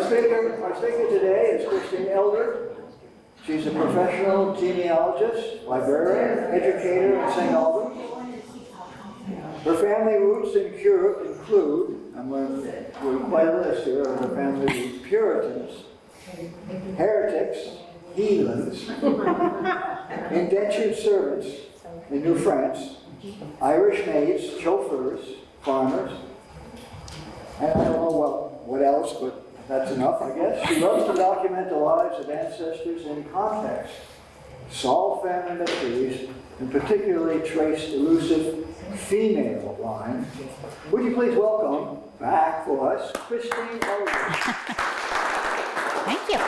Our speaker today is Christine Eldred. She's a professional genealogist, librarian, educator in St. Albans. Her family roots include, I'm going to do quite a list here of her family roots: Puritans, heretics, heathens, indentured servants in New France, Irish maids, chauffeurs, farmers, and I don't know what else, but that's enough, I guess. She loves to document the lives of ancestors in context, solve family mysteries, and particularly trace elusive female line. Would you please welcome back for us, Christine Eldred. Thank you.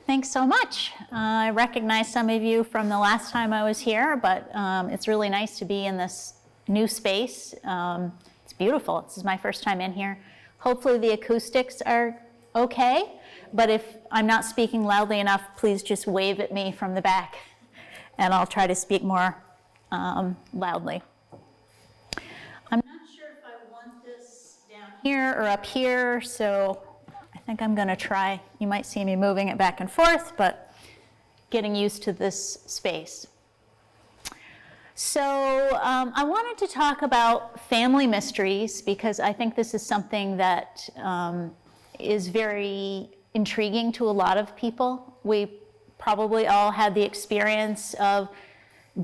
Thanks so much. I recognize some of you from the last time I was here, but it's really nice to be in this new space. It's beautiful. This is my first time in here. Hopefully the acoustics are okay, but if I'm not speaking loudly enough, please just wave at me from the back, and I'll try to speak more loudly. I'm not sure if I want this down here or up here, so I think I'm going to try. You might see me moving it back and forth, but getting used to this space. So I wanted to talk about family mysteries because I think this is something that is very intriguing to a lot of people. We probably all had the experience of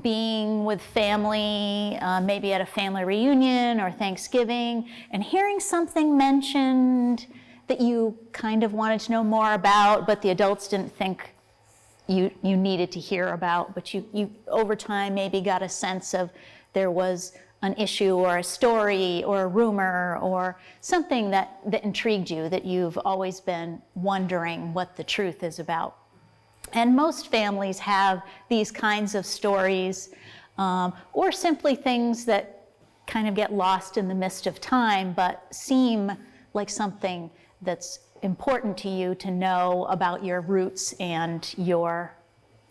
being with family, maybe at a family reunion or Thanksgiving, and hearing something mentioned that you kind of wanted to know more about, but the adults didn't think you needed to hear about, but you over time maybe got a sense of there was an issue or a story or a rumor or something that intrigued you, that you've always been wondering what the truth is about. And most families have these kinds of stories, or simply things that kind of get lost in the mist of time, but seem like something that's important to you to know about your roots and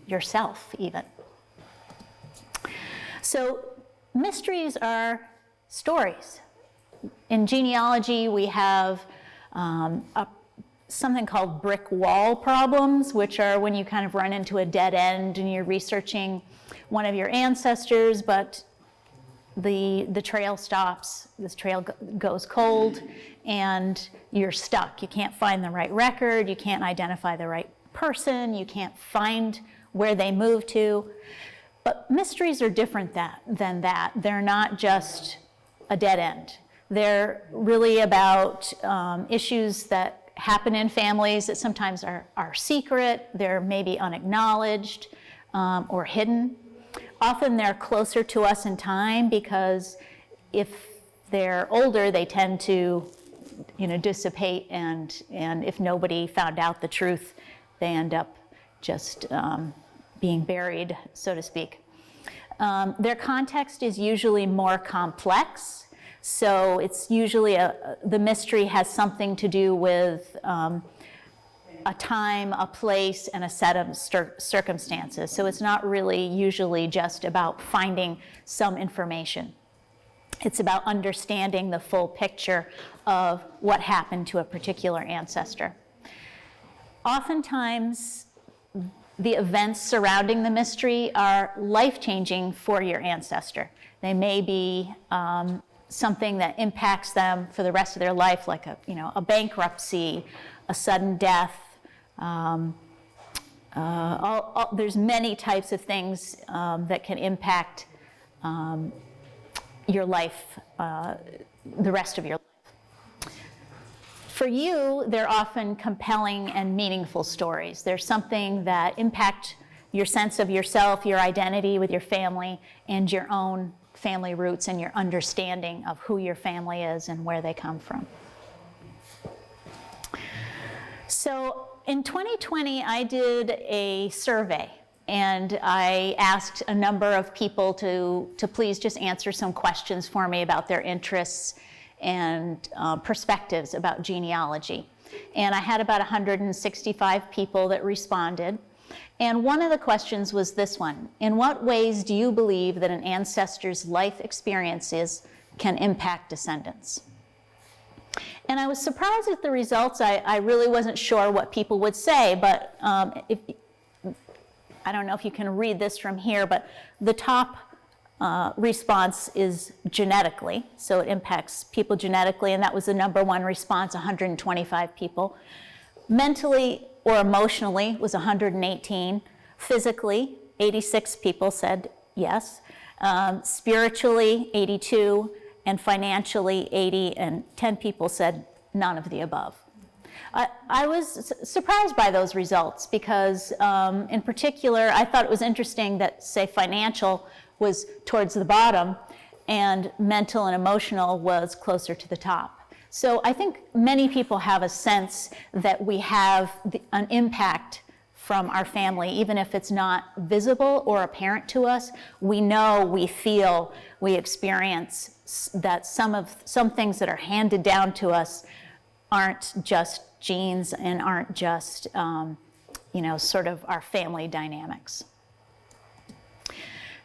yourself even. So mysteries are stories. In genealogy, we have something called brick wall problems, which are when you kind of run into a dead end and you're researching one of your ancestors, but the trail stops, this trail goes cold, and you're stuck. You can't find the right record, you can't identify the right person, you can't find where they moved to. But mysteries are different than that. They're not just a dead end. They're really about issues that happen in families that sometimes are secret, they're maybe unacknowledged or hidden. Often they're closer to us in time because if they're older, they tend to dissipate, and if nobody found out the truth, they end up just being buried, so to speak. Their context is usually more complex, so it's usually the mystery has something to do with a time, a place, and a set of circumstances. So it's not really usually just about finding some information. It's about understanding the full picture of what happened to a particular ancestor. Oftentimes, the events surrounding the mystery are life-changing for your ancestor. They may be something that impacts them for the rest of their life, like a bankruptcy, a sudden death. There's many types of things that can impact your life, the rest of your life. For you, they're often compelling and meaningful stories. There's something that impact your sense of yourself, your identity with your family, and your own family roots and your understanding of who your family is and where they come from. So in 2020, I did a survey, and I asked a number of people to please just answer some questions for me about their interests and perspectives about genealogy. And I had about 165 people that responded. And one of the questions was this one: in what ways do you believe that an ancestor's life experiences can impact descendants? And I was surprised at the results. I really wasn't sure what people would say, but I don't know if you can read this from here, but the top response is genetically, so it impacts people genetically, and that was the number one response, 125 people. Mentally or emotionally was 118. Physically, 86 people said yes. Spiritually, 82, and financially, 80, and 10 people said none of the above. I was surprised by those results because, in particular, I thought it was interesting that, say, financial was towards the bottom and mental and emotional was closer to the top. So I think many people have a sense that we have an impact from our family, even if it's not visible or apparent to us. We know, we feel, we experience that some things that are handed down to us aren't just genes and aren't just, sort of our family dynamics.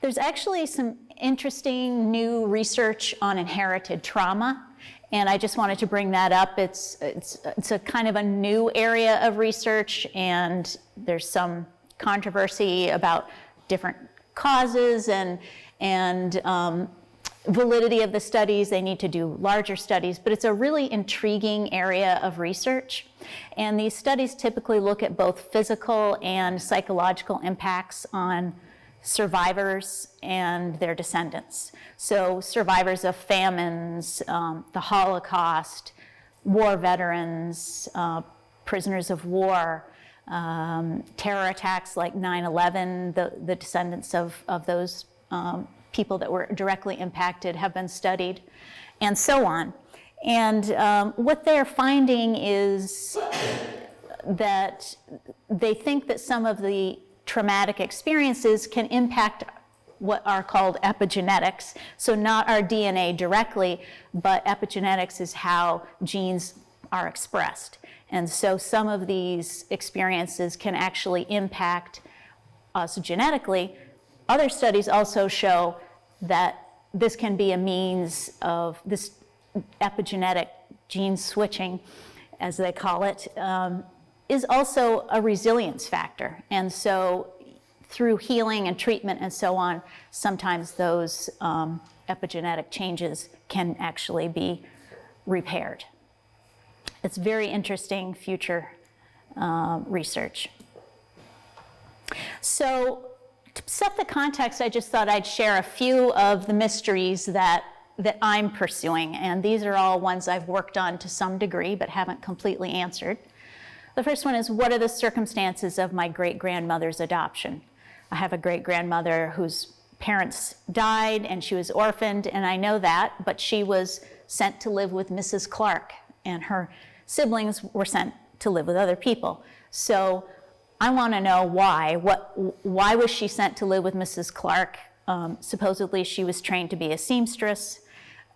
There's actually some interesting new research on inherited trauma, and I just wanted to bring that up. It's a kind of a new area of research, and there's some controversy about different causes and validity of the studies. They need to do larger studies, but it's a really intriguing area of research. And these studies typically look at both physical and psychological impacts on survivors and their descendants. So survivors of famines, the Holocaust, war veterans, prisoners of war, terror attacks like 9/11, the descendants of those people that were directly impacted have been studied, and so on. And what they're finding is that they think that some of the traumatic experiences can impact what are called epigenetics. So not our DNA directly, but epigenetics is how genes are expressed. And so some of these experiences can actually impact us genetically. Other studies also show that this can be a means of this epigenetic gene switching, as they call it, is also a resilience factor. And so through healing and treatment and so on, sometimes those epigenetic changes can actually be repaired. It's very interesting future research. So to set the context, I just thought I'd share a few of the mysteries that I'm pursuing. And these are all ones I've worked on to some degree, but haven't completely answered. The first one is, what are the circumstances of my great-grandmother's adoption? I have a great-grandmother whose parents died and she was orphaned, and I know that, but she was sent to live with Mrs. Clark, and her siblings were sent to live with other people. So I want to know why. Why was she sent to live with Mrs. Clark? Supposedly she was trained to be a seamstress.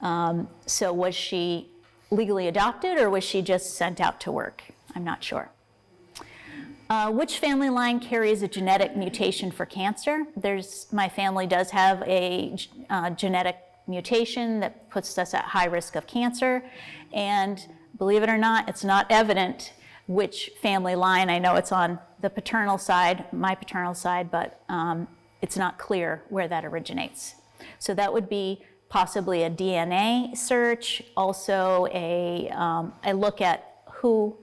So was she legally adopted, or was she just sent out to work? I'm not sure. Which family line carries a genetic mutation for cancer? My family does have a genetic mutation that puts us at high risk of cancer. And believe it or not, it's not evident which family line. I know it's on the paternal side, my paternal side, but it's not clear where that originates. So that would be possibly a DNA search, also a look at who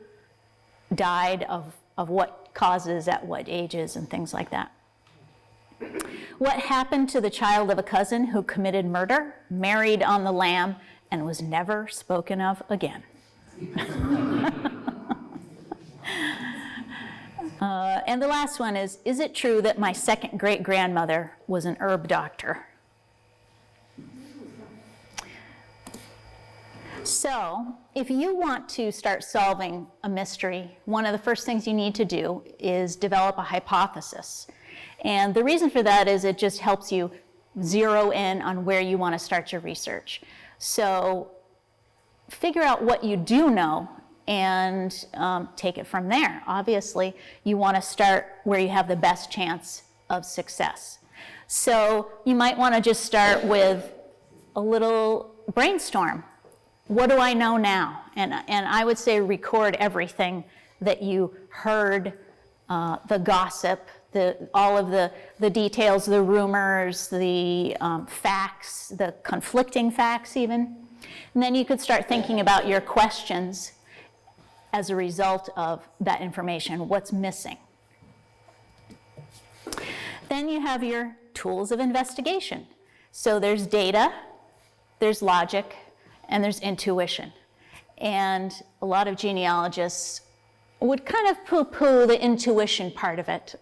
died of what causes at what ages and things like that. What happened to the child of a cousin who committed murder, married on the lam, and was never spoken of again? And the last one is it true that my second great-grandmother was an herb doctor? So, if you want to start solving a mystery, one of the first things you need to do is develop a hypothesis. And the reason for that is it just helps you zero in on where you want to start your research. So, figure out what you do know and take it from there. Obviously, you want to start where you have the best chance of success. So, you might want to just start with a little brainstorm. what do I know now? And I would say record everything that you heard, the gossip, all of the details, the rumors, the facts, the conflicting facts even. And then you could start thinking about your questions as a result of that information, what's missing. Then you have your tools of investigation. So there's data, there's logic, and there's intuition. And a lot of genealogists would kind of poo-poo the intuition part of it.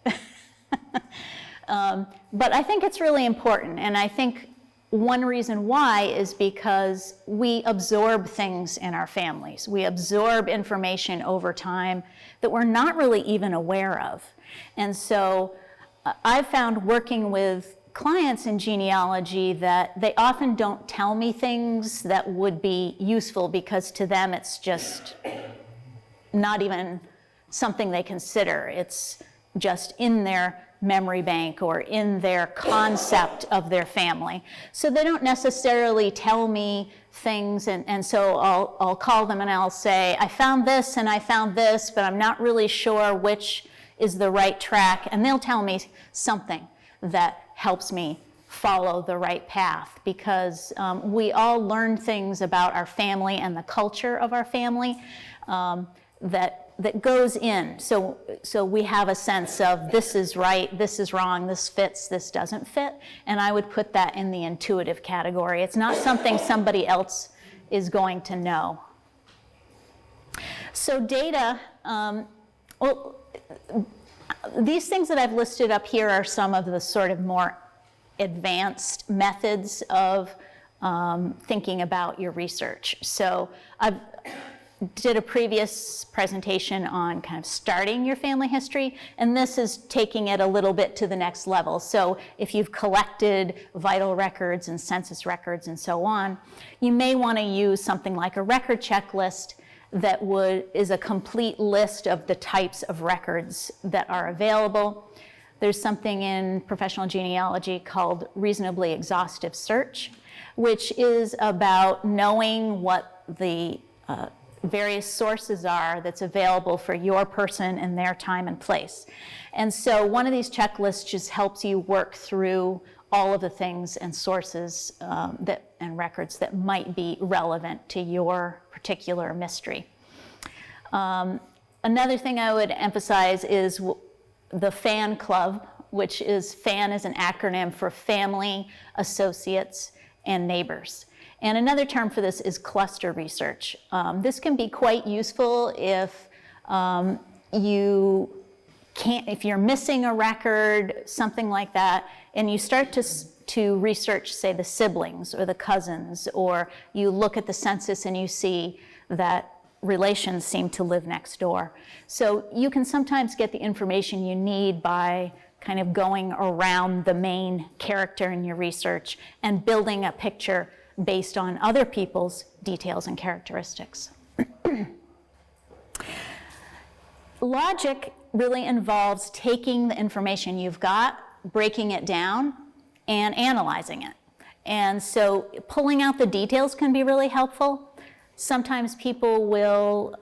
But I think it's really important, and I think one reason why is because we absorb things in our families. We absorb information over time that we're not really even aware of. And so I've found working with clients in genealogy that they often don't tell me things that would be useful because to them it's just not even something they consider. It's just in their memory bank or in their concept of their family. So they don't necessarily tell me things, and so I'll call them and I'll say, I found this and I found this, but I'm not really sure which is the right track, and they'll tell me something that helps me follow the right path, because we all learn things about our family and the culture of our family that goes in. So we have a sense of this is right, this is wrong, this fits, this doesn't fit, and I would put that in the intuitive category. It's not something somebody else is going to know. So data, these things that I've listed up here are some of the sort of more advanced methods of thinking about your research. So I did a previous presentation on kind of starting your family history, and this is taking it a little bit to the next level. So if you've collected vital records and census records and so on, you may want to use something like a record checklist that is a complete list of the types of records that are available. There's something in professional genealogy called reasonably exhaustive search, which is about knowing what the various sources are that's available for your person and their time and place. And so one of these checklists just helps you work through all of the things and sources and records that might be relevant to your particular mystery. Another thing I would emphasize is the FAN club, which is FAN is an acronym for family, associates, and neighbors. And another term for this is cluster research. This can be quite useful if if you're missing a record, something like that, and you start to research, say, the siblings or the cousins, or you look at the census and you see that relations seem to live next door. So you can sometimes get the information you need by kind of going around the main character in your research and building a picture based on other people's details and characteristics. Logic really involves taking the information you've got, breaking it down, and analyzing it. And so pulling out the details can be really helpful. Sometimes people will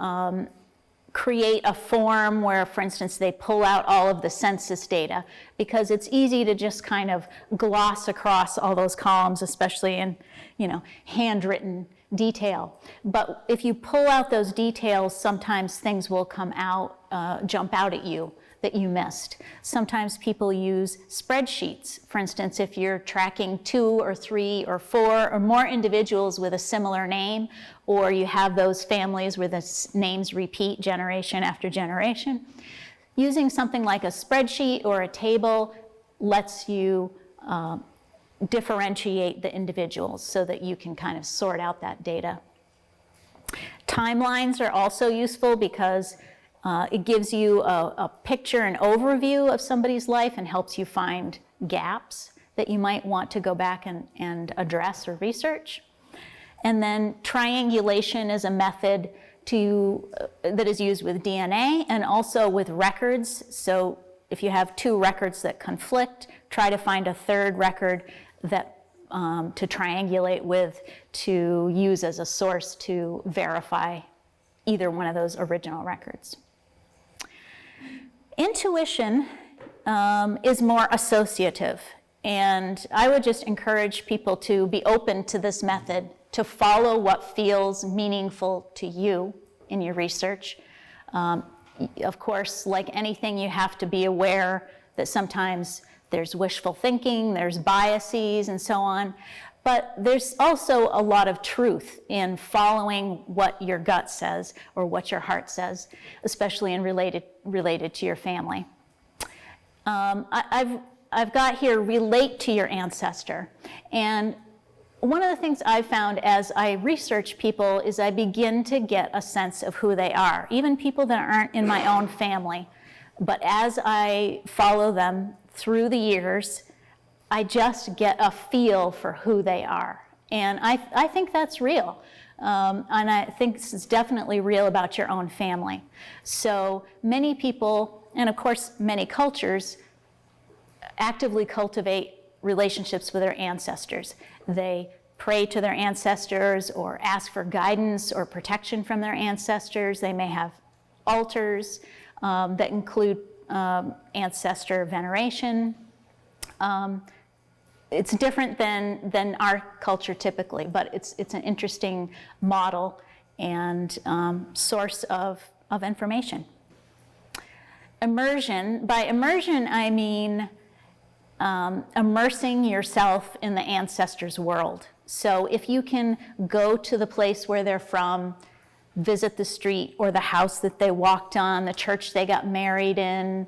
create a form where, for instance, they pull out all of the census data, because it's easy to just kind of gloss across all those columns, especially in, handwritten detail. But if you pull out those details, sometimes things will come out, jump out at you that you missed. Sometimes people use spreadsheets. For instance, if you're tracking 2 or 3 or 4 or more individuals with a similar name, or you have those families where the names repeat generation after generation, using something like a spreadsheet or a table lets you differentiate the individuals so that you can kind of sort out that data. Timelines are also useful because it gives you a picture, an overview of somebody's life, and helps you find gaps that you might want to go back and address or research. And then triangulation is a method that is used with DNA and also with records. So if you have 2 records that conflict, try to find a third record that to triangulate with, to use as a source to verify either one of those original records. Intuition is more associative, and I would just encourage people to be open to this method, to follow what feels meaningful to you in your research. Of course, like anything, you have to be aware that sometimes there's wishful thinking, there's biases, and so on. But there's also a lot of truth in following what your gut says or what your heart says, especially in related to your family. I've got here, relate to your ancestor. And one of the things I've found as I research people is I begin to get a sense of who they are, even people that aren't in my own family. But as I follow them through the years, I just get a feel for who they are. And I think that's real. And I think this is definitely real about your own family. So many people, and of course many cultures, actively cultivate relationships with their ancestors. They pray to their ancestors or ask for guidance or protection from their ancestors. They may have altars that include ancestor veneration. It's different than our culture typically, but it's an interesting model and source of information. Immersion. By immersion, I mean immersing yourself in the ancestors' world. So if you can go to the place where they're from, visit the street or the house that they walked on, the church they got married in,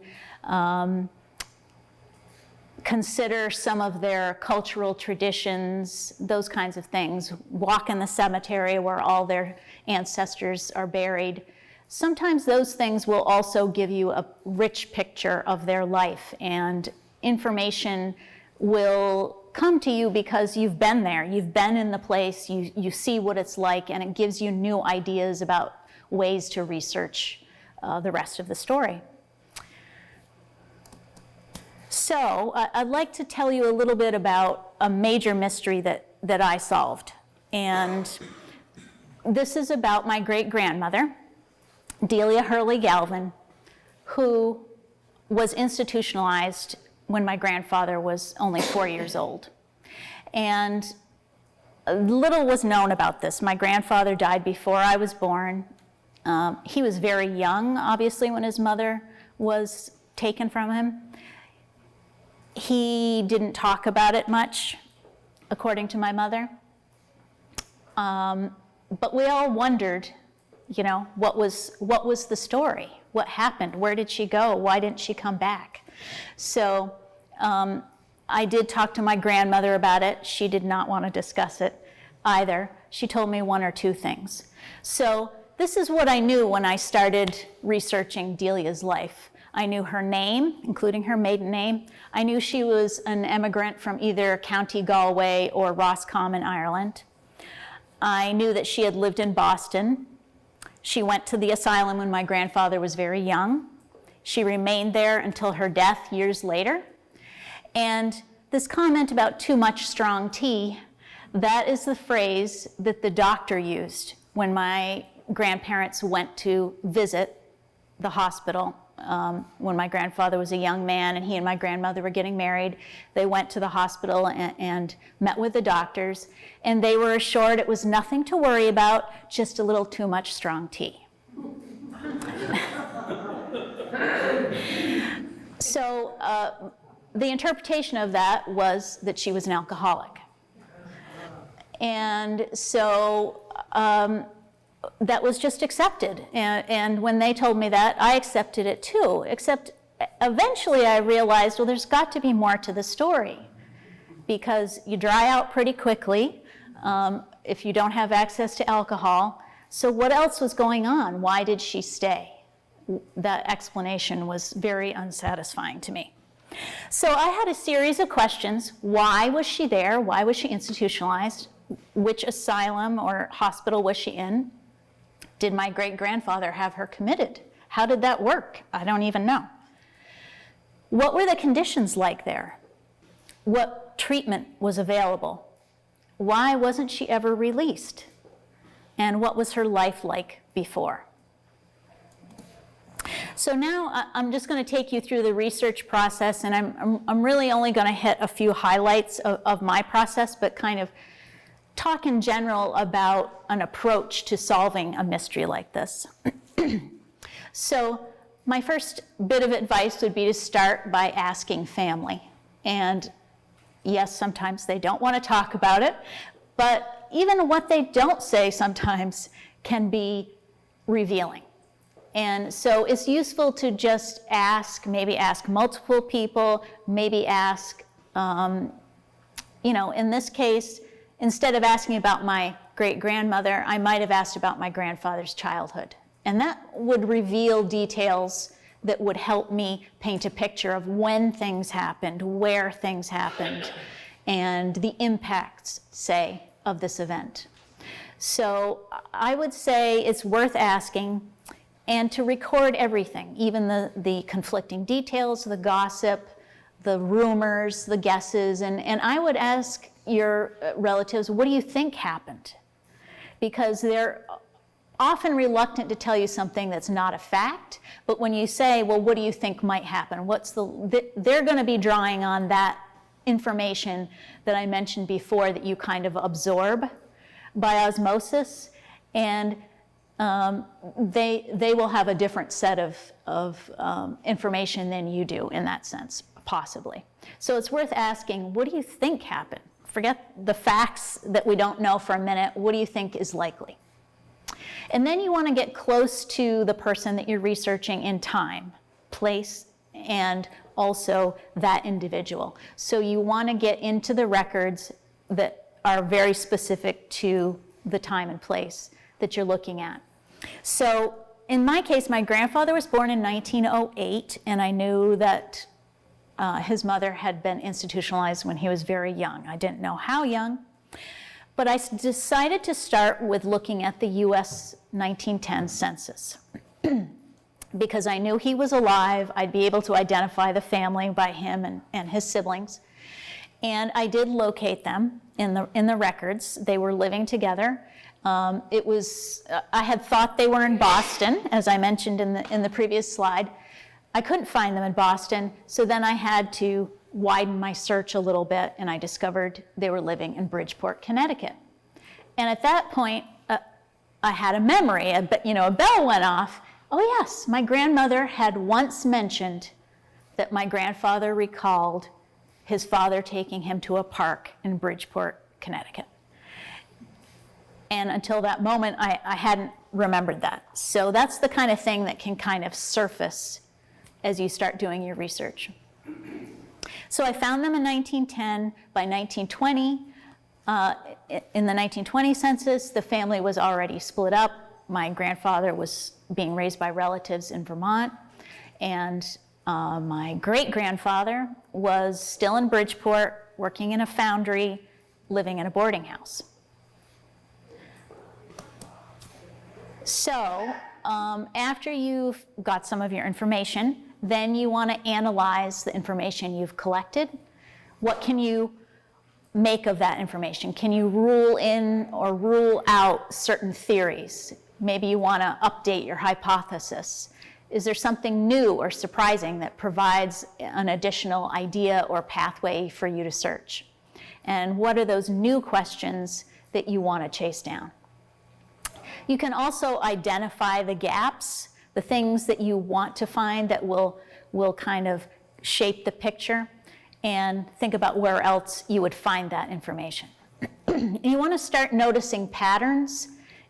consider some of their cultural traditions, those kinds of things. Walk in the cemetery where all their ancestors are buried. Sometimes those things will also give you a rich picture of their life, and information will come to you because you've been there. You've been in the place, you see what it's like, and it gives you new ideas about ways to research the rest of the story. So I'd like to tell you a little bit about a major mystery that I solved. And this is about my great-grandmother, Delia Hurley Galvin, who was institutionalized when my grandfather was only 4 years old. And little was known about this. My grandfather died before I was born. He was very young, obviously, when his mother was taken from him. He didn't talk about it much, according to my mother. But we all wondered, what was the story? What happened? Where did she go? Why didn't she come back? So I did talk to my grandmother about it. She did not want to discuss it either. She told me one or two things. So this is what I knew when I started researching Delia's life. I knew her name, including her maiden name. I knew she was an immigrant from either County Galway or Roscommon, Ireland. I knew that she had lived in Boston. She went to the asylum when my grandfather was very young. She remained there until her death years later. And this comment about too much strong tea, that is the phrase that the doctor used when my grandparents went to visit the hospital. When my grandfather was a young man and he and my grandmother were getting married, they went to the hospital and met with the doctors, and they were assured it was nothing to worry about, just a little too much strong tea. So the interpretation of that was that she was an alcoholic. And so that was just accepted. And when they told me that, I accepted it too. Except eventually I realized, well, there's got to be more to the story, because you dry out pretty quickly if you don't have access to alcohol. So what else was going on? Why did she stay? That explanation was very unsatisfying to me. So I had a series of questions. Why was she there? Why was she institutionalized? Which asylum or hospital was she in? Did my great-grandfather have her committed? How did that work? I don't even know. What were the conditions like there? What treatment was available? Why wasn't she ever released? And what was her life like before? So now I'm just going to take you through the research process, and I'm really only going to hit a few highlights of my process, but kind of talk in general about an approach to solving a mystery like this. So my first bit of advice would be to start by asking family. And yes, sometimes they don't want to talk about it, but even what they don't say sometimes can be revealing. And so it's useful to just ask, maybe ask multiple people, maybe ask, in this case, instead of asking about my great-grandmother, I might have asked about my grandfather's childhood. And that would reveal details that would help me paint a picture of when things happened, where things happened, and the impacts, say, of this event. So I would say it's worth asking, and to record everything, even the conflicting details, the gossip, the rumors, the guesses, and I would ask your relatives, what do you think happened? Because they're often reluctant to tell you something that's not a fact, but when you say, well, what do you think might happen? They're going to be drawing on that information that I mentioned before that you kind of absorb by osmosis, and they will have a different set of information than you do in that sense, possibly. So it's worth asking, what do you think happened? Forget the facts that we don't know for a minute. What do you think is likely? And then you want to get close to the person that you're researching in time, place, and also that individual. So you want to get into the records that are very specific to the time and place that you're looking at. So in my case, my grandfather was born in 1908, and I knew that his mother had been institutionalized when he was very young. I didn't know how young, but I decided to start with looking at the US 1910 census. Because I knew he was alive, I'd be able to identify the family by him and his siblings. And I did locate them in the records. They were living together. I had thought they were in Boston, as I mentioned in the previous slide. I couldn't find them in Boston, so then I had to widen my search a little bit, and I discovered they were living in Bridgeport, Connecticut. And at that point, I had a memory, a bell went off. Oh yes, my grandmother had once mentioned that my grandfather recalled his father taking him to a park in Bridgeport, Connecticut. And until that moment, I hadn't remembered that. So that's the kind of thing that can kind of surface as you start doing your research. So I found them in 1910. By 1920, in the 1920 census, the family was already split up. My grandfather was being raised by relatives in Vermont, and my great-grandfather was still in Bridgeport, working in a foundry, living in a boarding house. So after you've got some of your information, then you want to analyze the information you've collected. What can you make of that information? Can you rule in or rule out certain theories? Maybe you want to update your hypothesis. Is there something new or surprising that provides an additional idea or pathway for you to search? And what are those new questions that you want to chase down? You can also identify the gaps, the things that you want to find that will kind of shape the picture, and think about where else you would find that information. You want to start noticing patterns,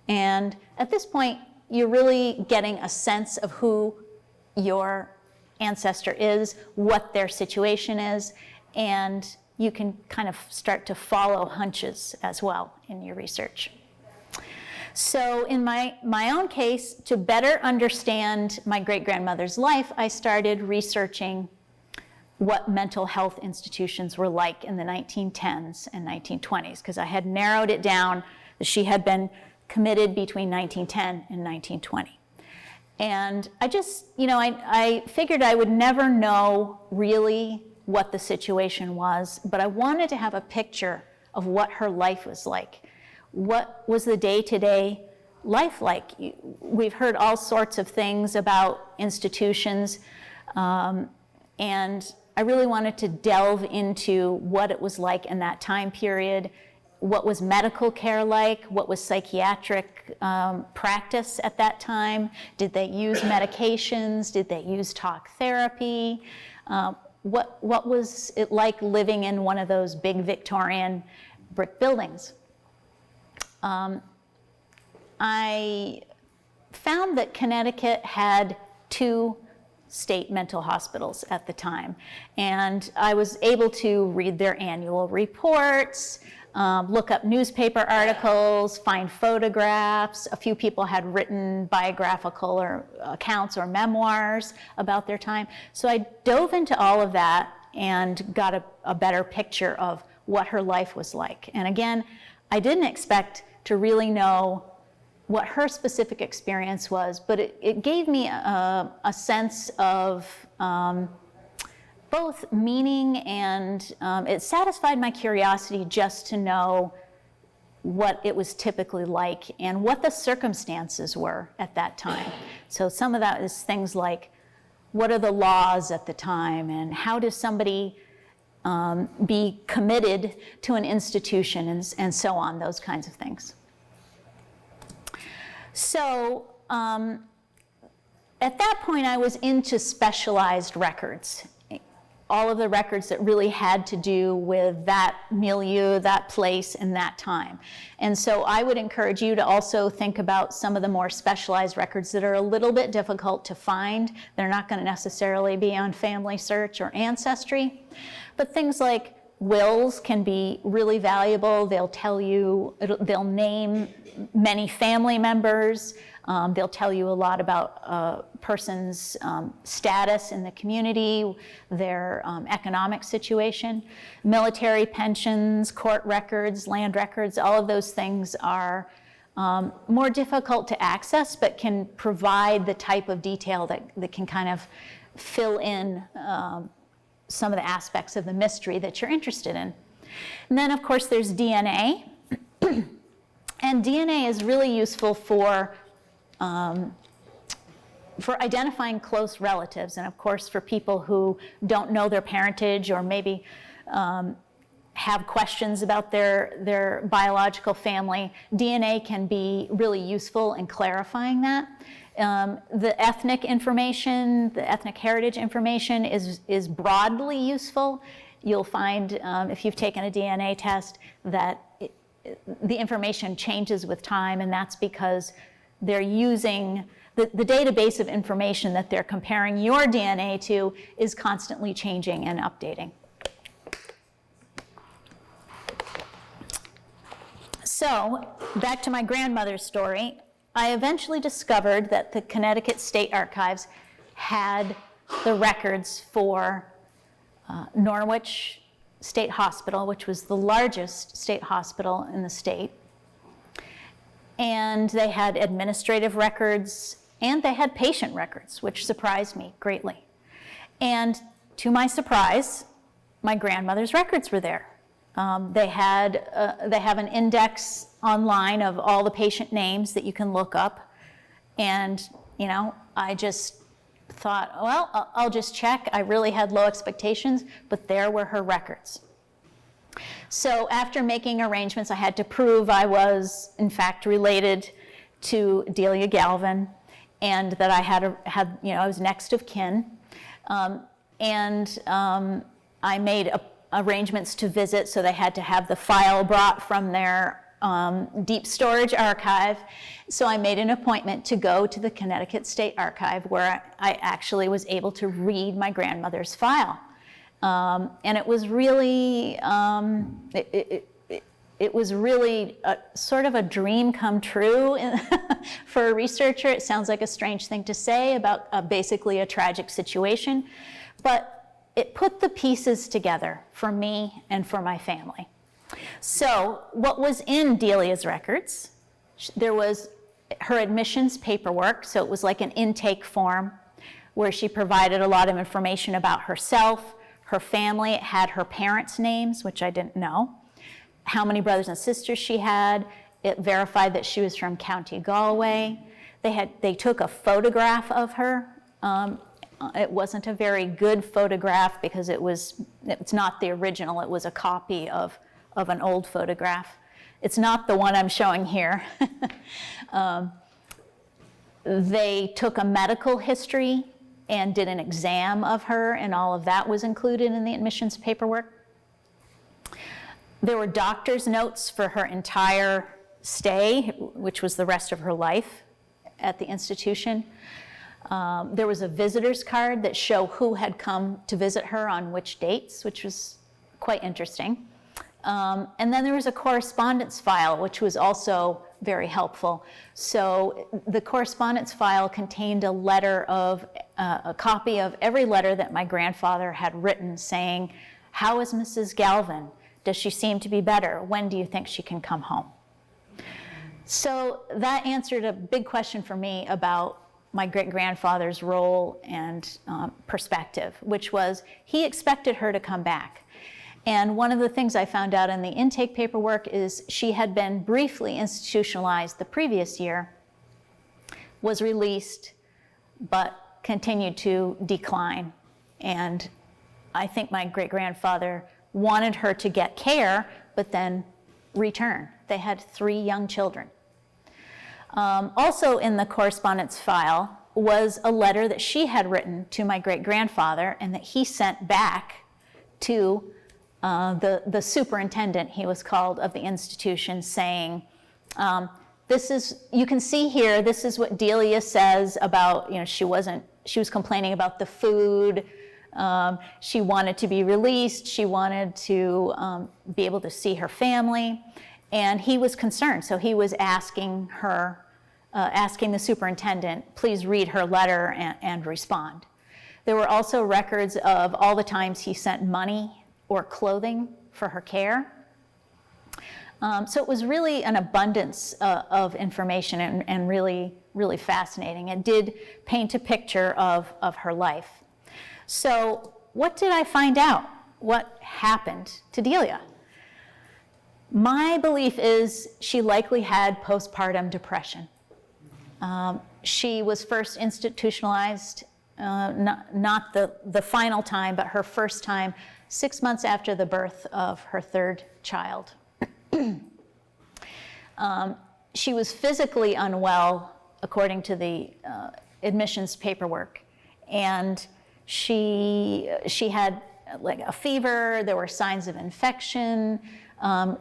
and at this point, you're really getting a sense of who your ancestor is, what their situation is, and you can kind of start to follow hunches as well in your research. So in my own case, to better understand my great-grandmother's life, I started researching what mental health institutions were like in the 1910s and 1920s, because I had narrowed it down that she had been committed between 1910 and 1920. And I just, I figured I would never know really what the situation was, but I wanted to have a picture of what her life was like. What was the day-to-day life like? We've heard all sorts of things about institutions, and I really wanted to delve into what it was like in that time period. What was medical care like? What was psychiatric practice at that time? Did they use medications? Did they use talk therapy? What was it like living in one of those big Victorian brick buildings? I found that Connecticut had 2 state mental hospitals at the time, and I was able to read their annual reports, look up newspaper articles, find photographs. A few people had written biographical or accounts or memoirs about their time. So I dove into all of that and got a better picture of what her life was like. And again, I didn't expect to really know what her specific experience was, but it gave me a sense of both meaning, and it satisfied my curiosity just to know what it was typically like and what the circumstances were at that time. So some of that is things like, what are the laws at the time, and how does somebody be committed to an institution, and so on, those kinds of things. So at that point, I was into specialized records, all of the records that really had to do with that milieu, that place, and that time. And so I would encourage you to also think about some of the more specialized records that are a little bit difficult to find. They're not going to necessarily be on Family Search or Ancestry, but things like wills can be really valuable. They'll tell you, they'll name many family members. They'll tell you a lot about a person's status in the community, their economic situation. Military pensions, court records, land records, all of those things are more difficult to access, but can provide the type of detail that can kind of fill in some of the aspects of the mystery that you're interested in. And then, of course, there's DNA. And DNA is really useful for identifying close relatives, and of course for people who don't know their parentage, or maybe have questions about their biological family. DNA can be really useful in clarifying that. The ethnic information, the ethnic heritage information is broadly useful. You'll find, if you've taken a DNA test, that the information changes with time, and that's because they're using the database of information that they're comparing your DNA to is constantly changing and updating. So, back to my grandmother's story, I eventually discovered that the Connecticut State Archives had the records for Norwich State Hospital, which was the largest state hospital in the state. And they had administrative records, and they had patient records, which surprised me greatly. And to my surprise, my grandmother's records were there. They have an index online of all the patient names that you can look up. And, you know, I just thought, well, I'll just check. I really had low expectations, but there were her records. So after making arrangements, I had to prove I was, in fact, related to Delia Galvin, and that I I was next of kin. I made arrangements to visit, so they had to have the file brought from their deep storage archive. So I made an appointment to go to the Connecticut State Archive, where I actually was able to read my grandmother's file. And it was really, it was really sort of a dream come true for a researcher. It sounds like a strange thing to say about basically a tragic situation, but it put the pieces together for me and for my family. So what was in Delia's records? There was her admissions paperwork, so it was like an intake form where she provided a lot of information about herself, her family. It had her parents' names, which I didn't know. how many brothers and sisters she had. It verified that she was from County Galway. They took a photograph of her. It wasn't a very good photograph because it's not the original. It was a copy of an old photograph. It's not the one I'm showing here. They took a medical history and did an exam of her, and all of that was included in the admissions paperwork. There were doctor's notes for her entire stay, which was the rest of her life at the institution. There was a visitor's card that showed who had come to visit her on which dates, which was quite interesting. And then there was a correspondence file, which was also very helpful. So the correspondence file contained a copy of every letter that my grandfather had written saying, "How is Mrs. Galvin? Does she seem to be better? When do you think she can come home?" So that answered a big question for me about my great-grandfather's role and perspective, which was he expected her to come back. And one of the things I found out in the intake paperwork is she had been briefly institutionalized the previous year, was released, but continued to decline. And I think my great-grandfather wanted her to get care, but then return. They had 3 young children. Also in the correspondence file was a letter that she had written to my great-grandfather and that he sent back to the superintendent, he was called, of the institution, saying, you can see here, this is what DELIA says about, she was complaining about the food. She wanted to be released. She wanted to be able to see her family. And he was concerned, so he was asking the superintendent, please read her letter and respond. There were also records of all the times he sent money or clothing for her care. So it was really an abundance of information and really, really fascinating. It did paint a picture of her life. So what did I find out? What happened to DELIA? My belief is she likely had postpartum depression. She was first institutionalized, not the final time, but her first time, 6 months after the birth of her 3rd child. She was physically unwell, according to the admissions paperwork, and she had like a fever. There were signs of infection.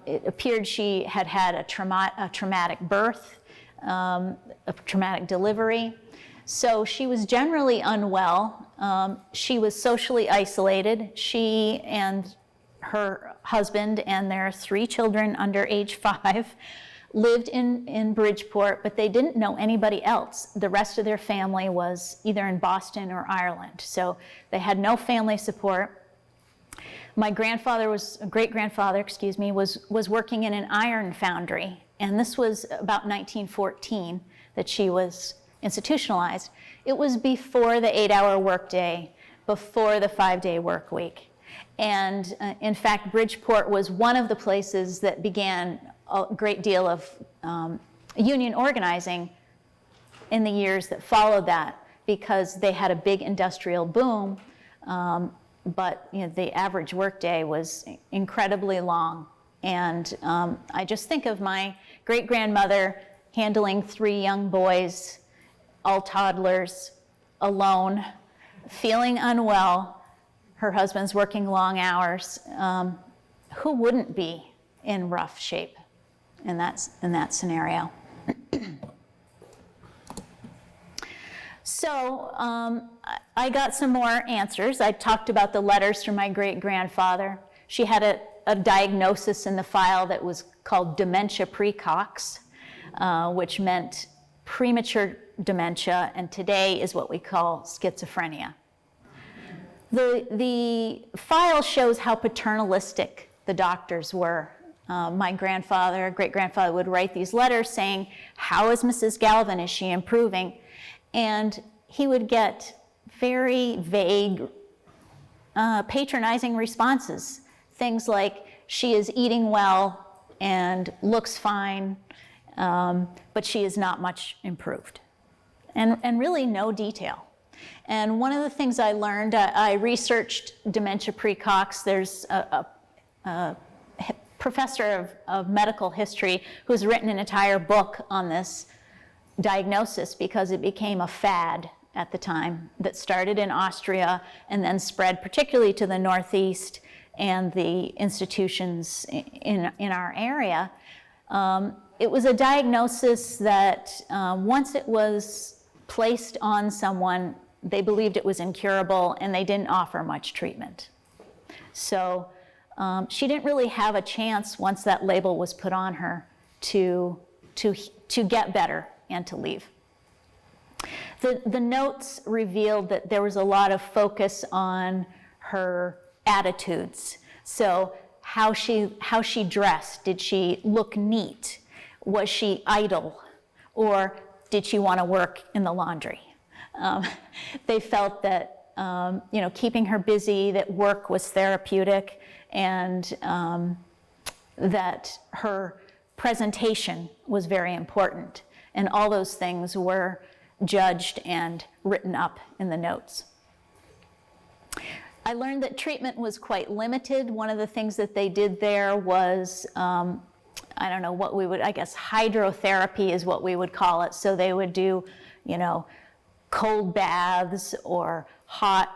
It appeared she had had a traumatic birth, a traumatic delivery. So she was generally unwell. She was socially isolated. She and her husband and their 3 children under age 5 lived in Bridgeport, but they didn't know anybody else. The rest of their family was either in Boston or Ireland, so they had no family support. My great-grandfather, was working in an iron foundry, and this was about 1914 that she was institutionalized. It was before the 8-hour workday, before the 5-day work week. And in fact, Bridgeport was one of the places that began a great deal of union organizing in the years that followed that, because they had a big industrial boom, but the average workday was incredibly long. And I just think of my great-grandmother handling 3 young boys, all toddlers, alone, feeling unwell. Her husband's working long hours. Who wouldn't be in rough shape in that scenario? So I got some more answers. I talked about the letters from my great-grandfather. She had a diagnosis in the file that was called dementia precox, which meant premature dementia, and today is what we call schizophrenia. The file shows how paternalistic the doctors were. My great-grandfather would write these letters saying, "How is Mrs. Galvin? Is she improving?" And he would get very vague, patronizing responses. Things like, "She is eating well, and looks fine, but she is not much improved. And really no detail. And one of the things I learned, I researched dementia precox. There's a professor of medical history who's written an entire book on this diagnosis because it became a fad at the time that started in Austria and then spread particularly to the Northeast and the institutions in our area. It was a diagnosis that once it was placed on someone, they believed it was incurable and they didn't offer much treatment. So she didn't really have a chance once that label was put on her to get better and to leave. The notes revealed that there was a lot of focus on her attitudes. So how she dressed. Did she look neat? Was she idle? Or did she want to work in the laundry? They felt that keeping her busy, that work was therapeutic, and that her presentation was very important. And all those things were judged and written up in the notes. I learned that treatment was quite limited. One of the things that they did there was, I don't know what we would, I guess hydrotherapy is what we would call it. So they would do, cold baths or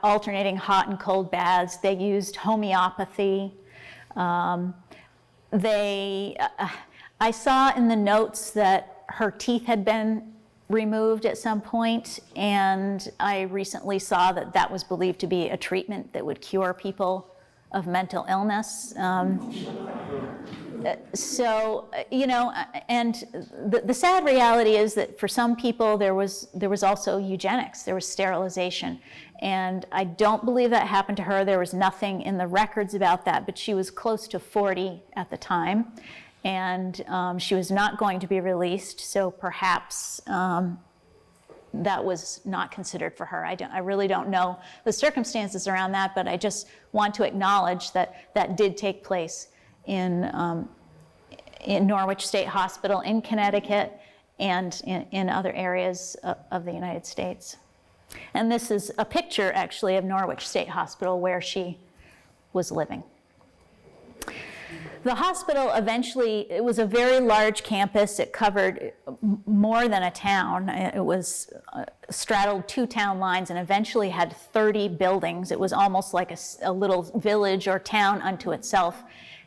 alternating hot and cold baths. They used homeopathy. I saw in the notes that her teeth had been removed at some point, and I recently saw that that was believed to be a treatment that would cure people of mental illness. And the sad reality is that for some people there was also eugenics, there was sterilization. And I don't believe that happened to her. There was nothing in the records about that, but she was close to 40 at the time. And she was not going to be released, so perhaps that was not considered for her. I really don't know the circumstances around that, but I just want to acknowledge that that did take place in Norwich State Hospital, in Connecticut, and in other areas of the United States. And this is a picture, actually, of Norwich State Hospital where she was living. The hospital eventually, it was a very large campus. It covered more than a town. It was straddled 2 town lines and eventually had 30 buildings. It was almost like a little village or town unto itself.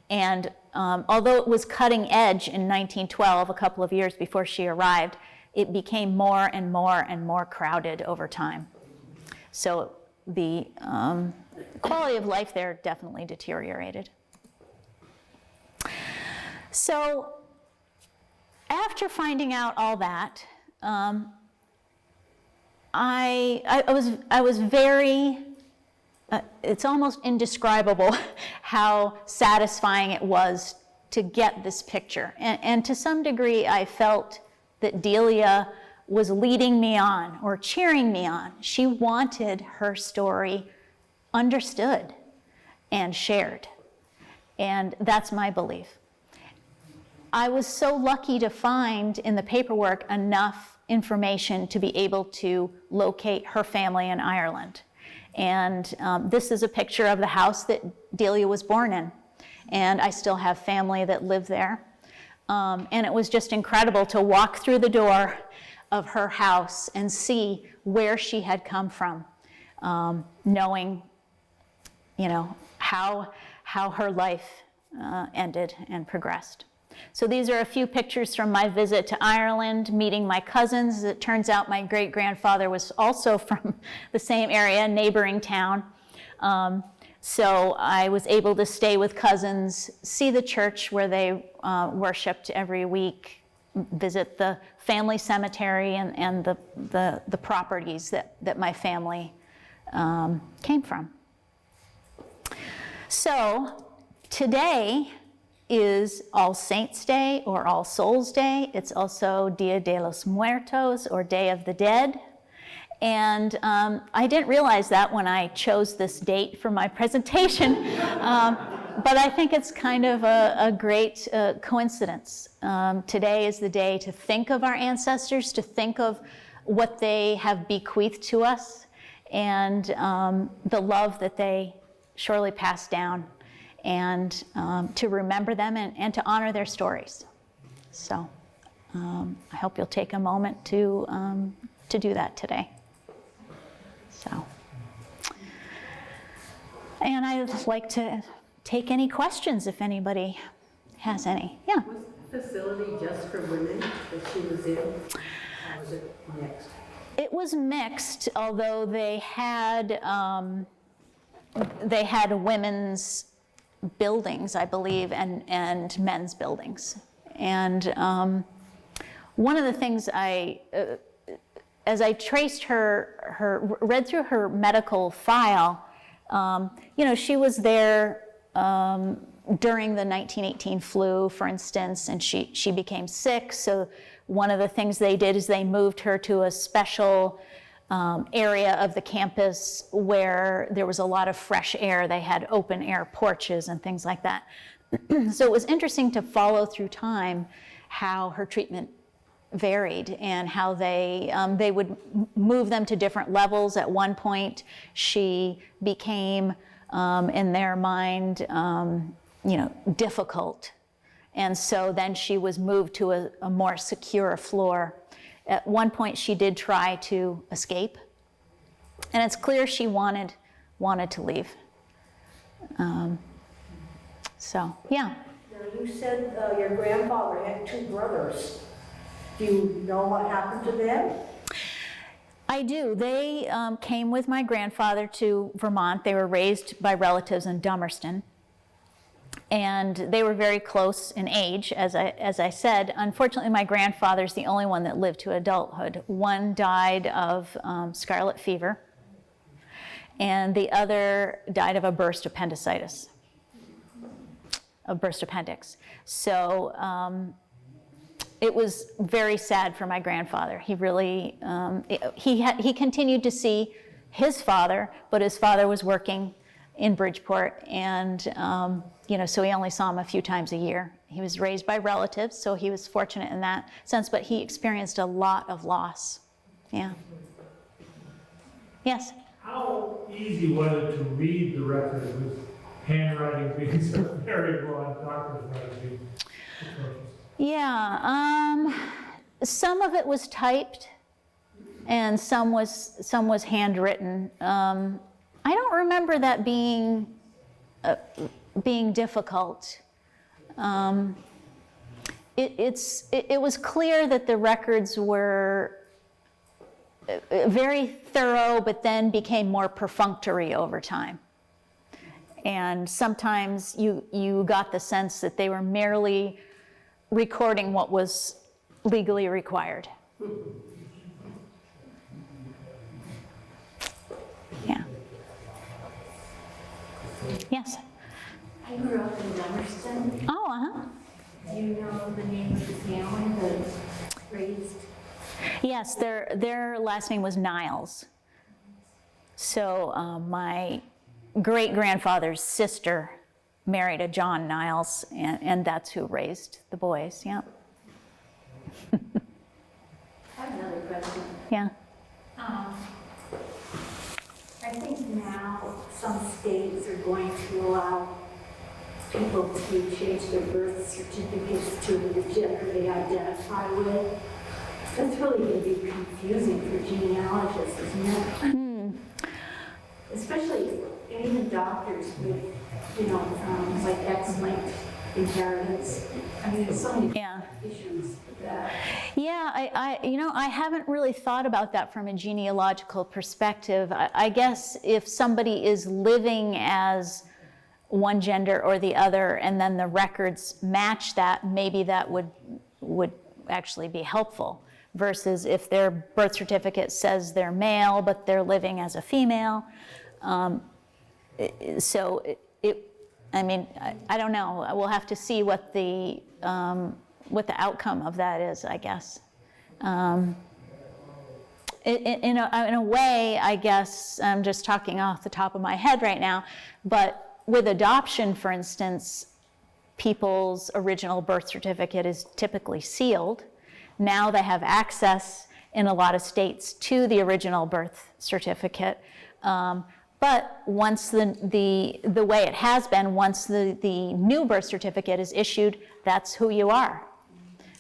And although it was cutting edge in 1912, a couple of years before she arrived, it became more and more and more crowded over time. So the quality of life there definitely deteriorated. So after finding out all that, I was very, it's almost indescribable how satisfying it was to get this picture. And to some degree, I felt that DELIA was leading me on or cheering me on. She wanted her story understood and shared. And that's my belief. I was so lucky to find in the paperwork enough information to be able to locate her family in Ireland. And this is a picture of the house that DELIA was born in. And I still have family that live there. And it was just incredible to walk through the door of her house and see where she had come from, knowing, how her life ended and progressed. So these are a few pictures from my visit to Ireland, meeting my cousins. As it turns out, my great-grandfather was also from the same area, neighboring town. So I was able to stay with cousins, see the church where they worshiped every week, visit the family cemetery and the properties that my family came from. So today is All Saints' Day or All Souls' Day. It's also Dia de los Muertos, or Day of the Dead. And I didn't realize that when I chose this date for my presentation. But I think it's kind of a great coincidence. Today is the day to think of our ancestors, to think of what they have bequeathed to us, and the love that they surely passed down, and to remember them and to honor their stories. So I hope you'll take a moment to do that today. So, and I'd like to take any questions if anybody has any. Yeah. Was the facility just for women that she was in, or was it mixed? It was mixed, although they had women's buildings, I believe, and men's buildings. And one of the things as I traced read through her medical file, she was there during the 1918 flu, for instance, and she became sick. So one of the things they did is they moved her to a special area of the campus where there was a lot of fresh air. They had open air porches and things like that. So it was interesting to follow through time how her treatment varied and how they would move them to different levels. At one point, she became, in their mind, difficult. And so then she was moved to a more secure floor. At one point, she did try to escape. And it's clear she wanted to leave. So, yeah. Now, you said your grandfather had 2 brothers. Do you know what happened to them? I do. They came with my grandfather to Vermont. They were raised by relatives in Dummerston. And they were very close in age, as I said. Unfortunately, my grandfather's the only one that lived to adulthood. One died of scarlet fever, and the other died of a burst appendix. So it was very sad for my grandfather. He really, he continued to see his father, but his father was working in Bridgeport, and so he only saw him a few times a year. He was raised by relatives, so he was fortunate in that sense, but he experienced a lot of loss. Yeah. Yes? How easy was it to read the record with handwriting being so variable and doctor's writing being atrocious? Yeah, some of it was typed, and some was handwritten. I don't remember that being difficult. It was clear that the records were very thorough, but then became more perfunctory over time. And sometimes you got the sense that they were merely recording what was legally required. Yeah. Yes? I grew up in Dummerston. Oh, uh-huh. Do you know the name of the family that raised? Yes, their last name was Niles. So my great-grandfather's sister married a John Niles, and that's who raised the boys, yeah. I have another question. Yeah. I think now some states are going to allow people to change their birth certificates to the gender they identify with. That's really going to be confusing for genealogists, isn't it? Especially even doctors with, like X-linked inheritance. I mean, there's so many issues with that. Yeah, I haven't really thought about that from a genealogical perspective. I guess if somebody is living as one gender or the other, and then the records match that, maybe that would actually be helpful, versus if their birth certificate says they're male, but they're living as a female. I don't know. We'll have to see what the outcome of that is, I guess. In a way, I guess, I'm just talking off the top of my head right now, but with adoption, for instance, people's original birth certificate is typically sealed. Now they have access in a lot of states to the original birth certificate. But once the way it has been, once the new birth certificate is issued, that's who you are.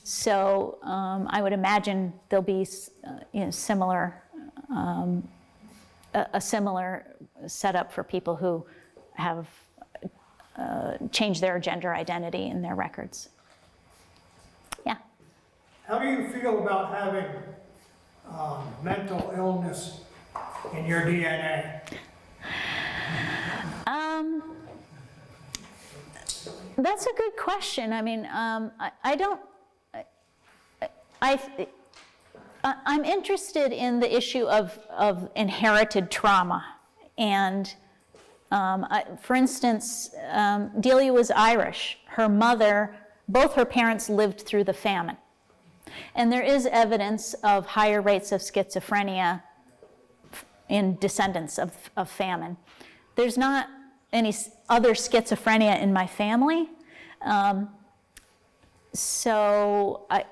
So I would imagine there'll be similar, a similar setup for people who have changed their gender identity in their records. Yeah. How do you feel about having mental illness in your DNA? That's a good question. I mean, I'm interested in the issue of inherited trauma. And for instance, Delia was Irish. Her mother, both her parents lived through the famine. And there is evidence of higher rates of schizophrenia in descendants of famine. There's not any other schizophrenia in my family. So I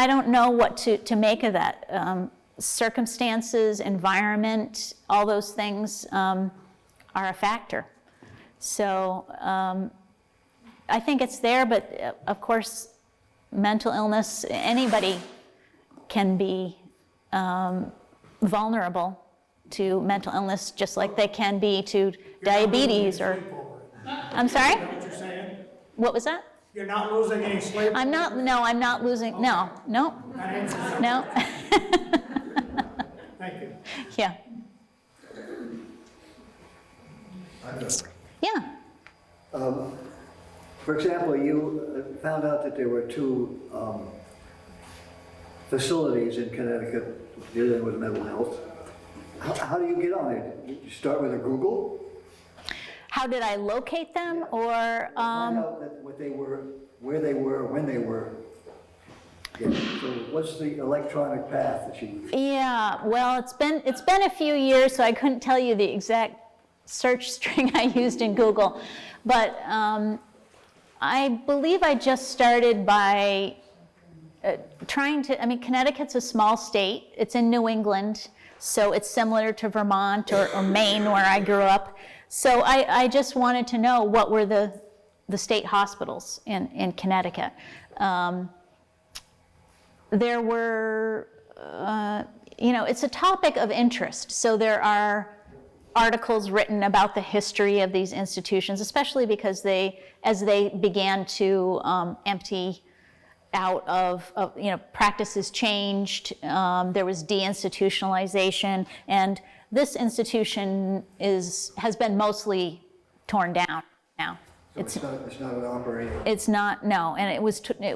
don't know what to make of that. Circumstances, environment, all those things are a factor. So I think it's there, but of course, mental illness, anybody can be vulnerable to mental illness, just like they can be to diabetes or. I'm sorry? Is that what you're saying? What was that? You're not losing any sleep? I'm not losing, no. That answers it. No. Thank you. Yeah. Yeah. For example, you found out that there were two facilities in Connecticut dealing with mental health. How do you get on it? You start with a Google? How did I locate them, or? Find out what they were, where they were, when they were. Yeah. So what's the electronic path that you? Yeah, well, it's been a few years, so I couldn't tell you the exact search string I used in Google, but I believe I just started by Connecticut's a small state. It's in New England, so it's similar to Vermont or Maine, where I grew up. So I just wanted to know what were the state hospitals in Connecticut. There were, it's a topic of interest. So there are articles written about the history of these institutions, especially because as they began to empty out of practices changed, there was deinstitutionalization, and this institution has been mostly torn down now. So it's not an operating. It's not, no, and it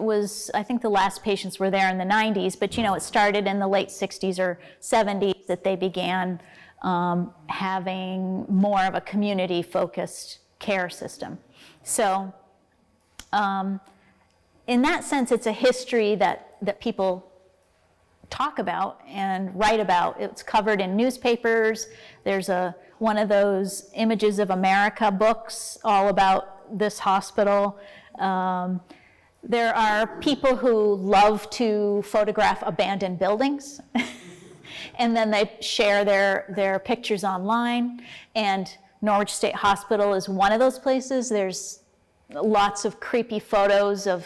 was, I think the last patients were there in the 90s, but it started in the late 60s or 70s that they began having more of a community-focused care system. So in that sense, it's a history that people talk about and write about. It's covered in newspapers. There's one of those Images of America books all about this hospital. There are people who love to photograph abandoned buildings. And then they share their pictures online. And Norwich State Hospital is one of those places. There's lots of creepy photos of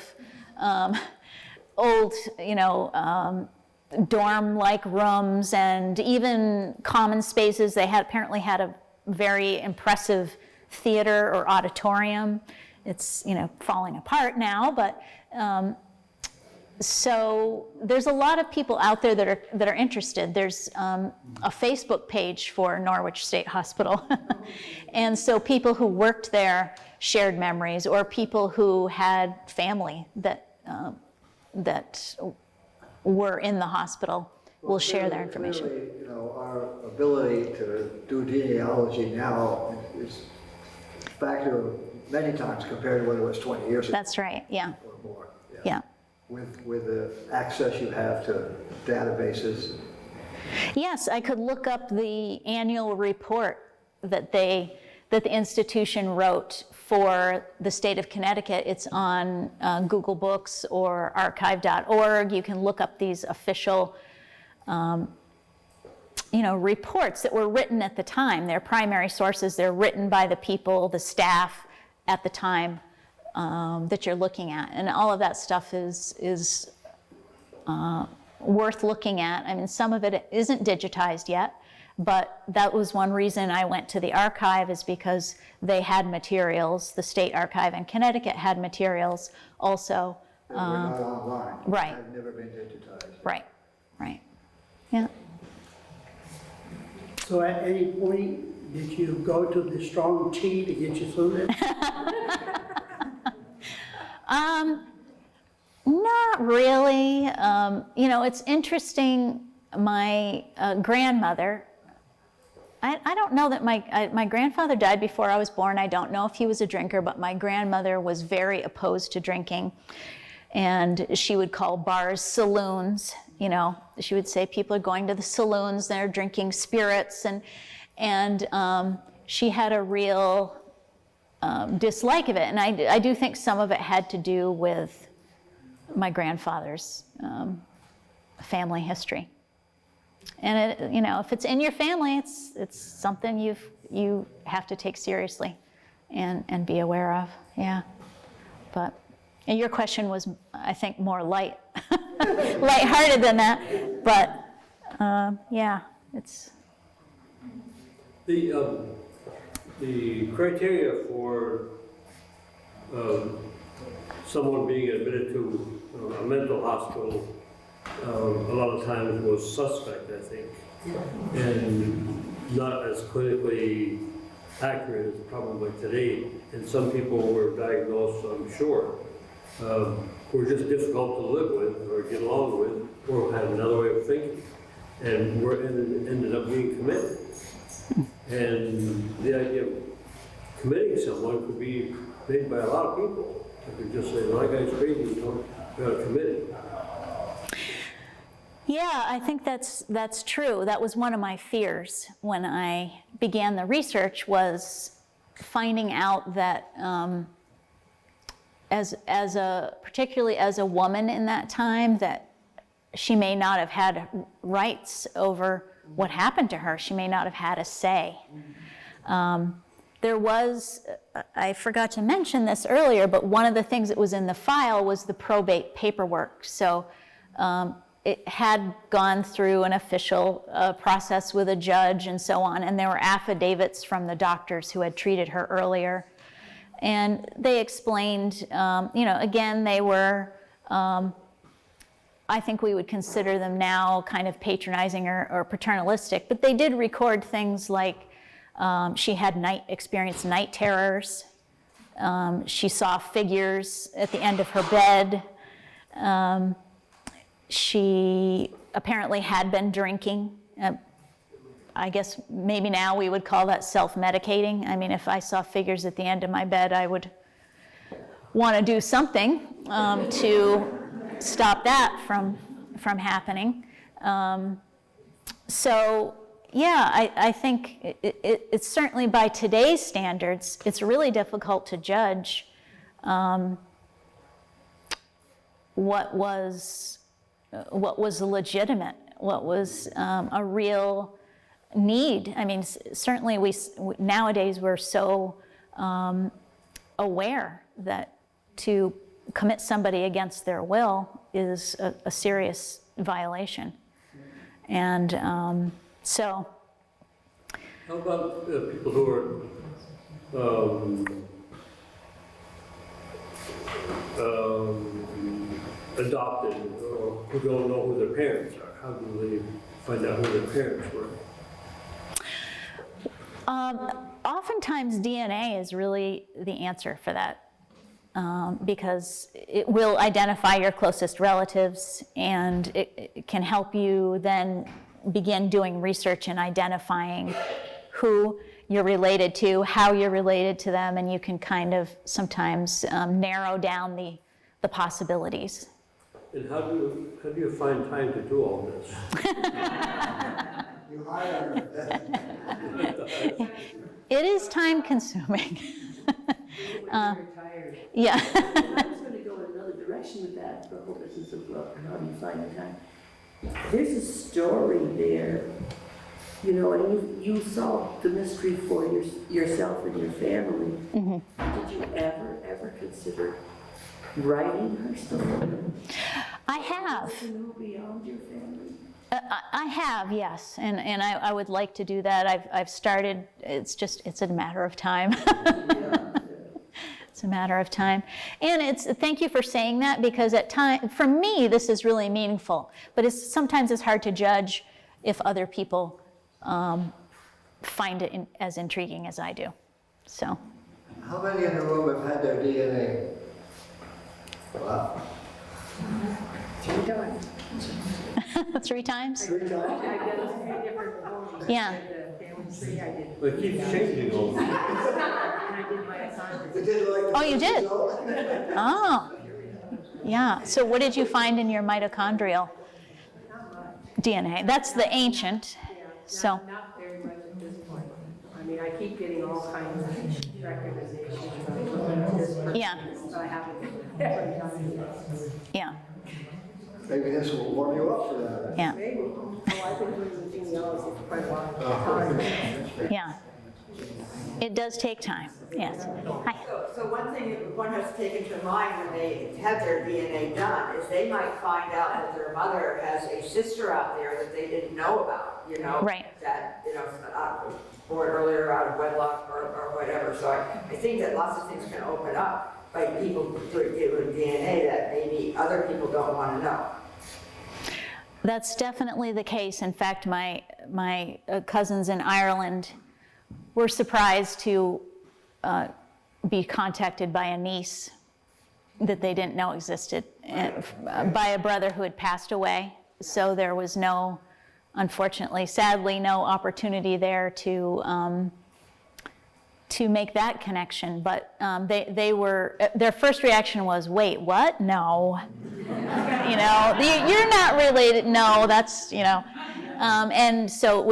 old, dorm-like rooms and even common spaces. They apparently had a very impressive theater or auditorium. It's, falling apart now, but so there's a lot of people out there that are interested. There's a Facebook page for Norwich State Hospital. And so people who worked there shared memories, or people who had family that were in the hospital will share their information. Clearly, our ability to do genealogy now is a factor many times compared to what it was 20 years ago. That's right, yeah. Or more. Yeah. With the access you have to databases. Yes, I could look up the annual report that they that the institution wrote for the state of Connecticut. It's on Google Books or archive.org. You can look up these official reports that were written at the time. They're primary sources. They're written by the people, the staff at the time that you're looking at. And all of that stuff is worth looking at. I mean, some of it isn't digitized yet, but that was one reason I went to the archive, is because they had materials. The State Archive in Connecticut had materials also. We're not online. Right. I've never been digitized. Right, yeah. So at any point, did you go to the strong tea to get you through this? Not really. It's interesting. My grandmother, I don't know that my grandfather died before I was born. I don't know if he was a drinker, but my grandmother was very opposed to drinking. And she would call bars saloons. She would say people are going to the saloons, they're drinking spirits, and she had a real dislike of it. And I do think some of it had to do with my grandfather's family history. And if it's in your family, it's something you have to take seriously and be aware of. Yeah, but. And your question was, I think, more lighthearted than that, but yeah, it's. The criteria for someone being admitted to a mental hospital a lot of times was suspect, I think, and not as clinically accurate as probably today. And some people were diagnosed, I'm sure, were just difficult to live with or get along with, or had another way of thinking, and ended up being committed. And the idea of committing someone could be made by a lot of people. They could just say, well, that guy's crazy, we got to commit him. Yeah, I think that's true. That was one of my fears when I began the research, was finding out that particularly as a woman in that time, that she may not have had rights over what happened to her. She may not have had a say. There was, I forgot to mention this earlier, but one of the things that was in the file was the probate paperwork. So it had gone through an official process with a judge and so on, and there were affidavits from the doctors who had treated her earlier. And they explained, again, they were, I think we would consider them now kind of patronizing or paternalistic, but they did record things like she had experienced night terrors. She saw figures at the end of her bed. She apparently had been drinking. I guess maybe now we would call that self-medicating. I mean, if I saw figures at the end of my bed, I would want to do something to stop that from happening. So, yeah, I think it's certainly, by today's standards, it's really difficult to judge what was legitimate, what was a real need. I mean, certainly nowadays we're so aware that to commit somebody against their will is a serious violation. And so. How about people who are adopted, or who don't know who their parents are? How do they find out who their parents were? Oftentimes DNA is really the answer for that, because it will identify your closest relatives, and it can help you then begin doing research and identifying who you're related to, how you're related to them, and you can kind of sometimes narrow down the possibilities. And how do you find time to do all this? You hire It is time consuming. When you're retired. Yeah. I was gonna go in another direction with that, the whole business of how do you find the time? There's a story there, you know, and you solved the mystery for yourself and your family. Did you ever consider writing her story? I have. To know beyond your family? I have, yes, and I would like to do that. I've started. It's a matter of time. It's a matter of time, and thank you for saying that, because for me this is really meaningful. But sometimes it's hard to judge if other people find it as intriguing as I do. So. How many in the room have had their DNA? Wow. 3 times. 3 times? 3 times? I did 3 different forms. Yeah. The family tree, I did. But it keeps changing all the time. And I did my assignments. You did like the Oh, you did? result? Oh. Yeah. So what did you find in your mitochondrial DNA? That's the ancient. So. Not very much at this point. I mean, I keep getting all kinds of recognitions from this person. Yeah. But I haven't ever done it yet. Yeah. Maybe this will warm you up for that. Yeah. Maybe. Oh, I've been doing the genealogy for quite a long time. Yeah. It does take time. Yes. Hi. So one thing that one has to take into mind when they have their DNA done is they might find out that their mother has a sister out there that they didn't know about, you know? Right. That, you know, born earlier out of wedlock or whatever. So I think that lots of things can open up by people doing DNA that maybe other people don't want to know. That's definitely the case. In fact, my cousins in Ireland were surprised to be contacted by a niece that they didn't know existed, by a brother who had passed away. So there was unfortunately, sadly, no opportunity there to make that connection. But their first reaction was, wait, what? No. You know, you're not related. No, that's, you know. And so it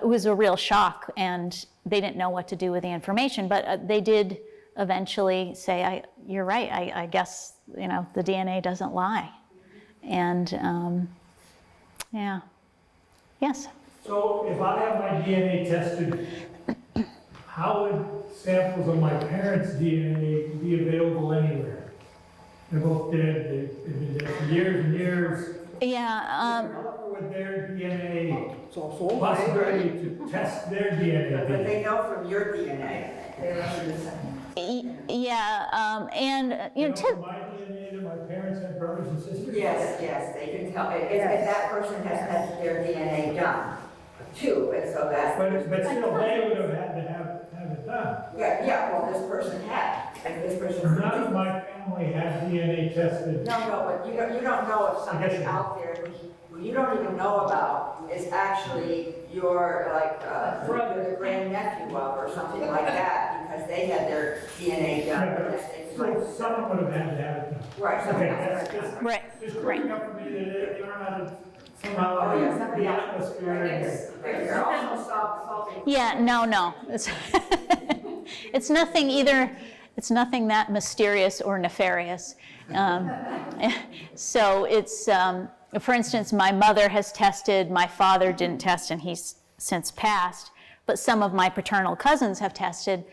was a real shock, and they didn't know what to do with the information. But they did eventually say, you're right, I guess, you know, the DNA doesn't lie. And, yeah. Yes? So if I have my DNA tested, how would samples of my parents' DNA be available anywhere? They're both dead, they've been dead for years and years. Yeah. How would their DNA, It's also possibility to test their DNA But be? they know from your DNA. They know the same. Yeah, and, you know, From my DNA that my parents had brothers and sisters? Yes, they can tell. If that person has had their DNA done too, and so that's. But still, they would have had to have it done. Yeah, well, this person had, and this person. None of my family had DNA tested. No, but you don't know if somebody out there who you don't even know about is actually your, like, brother, the grandnephew of, or something like that, because they had their DNA done. Yeah, so someone would have had to have it done. Right, Okay, else. that's just, right, just right. quick enough for me that they aren't out of somehow Oh, yeah, somebody the else. atmosphere. They're also solving. Yeah, no. It's nothing either. It's nothing that mysterious or nefarious. So it's, for instance, my mother has tested, my father didn't test, and he's since passed, but some of my paternal cousins have tested,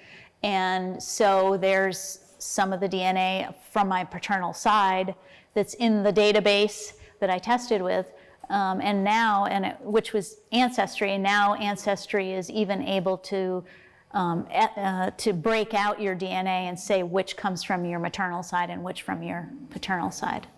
and so there's some of the DNA from my paternal side that's in the database that I tested with, and now, which was Ancestry, and now Ancestry is even able to break out your DNA and say which comes from your maternal side and which from your paternal side.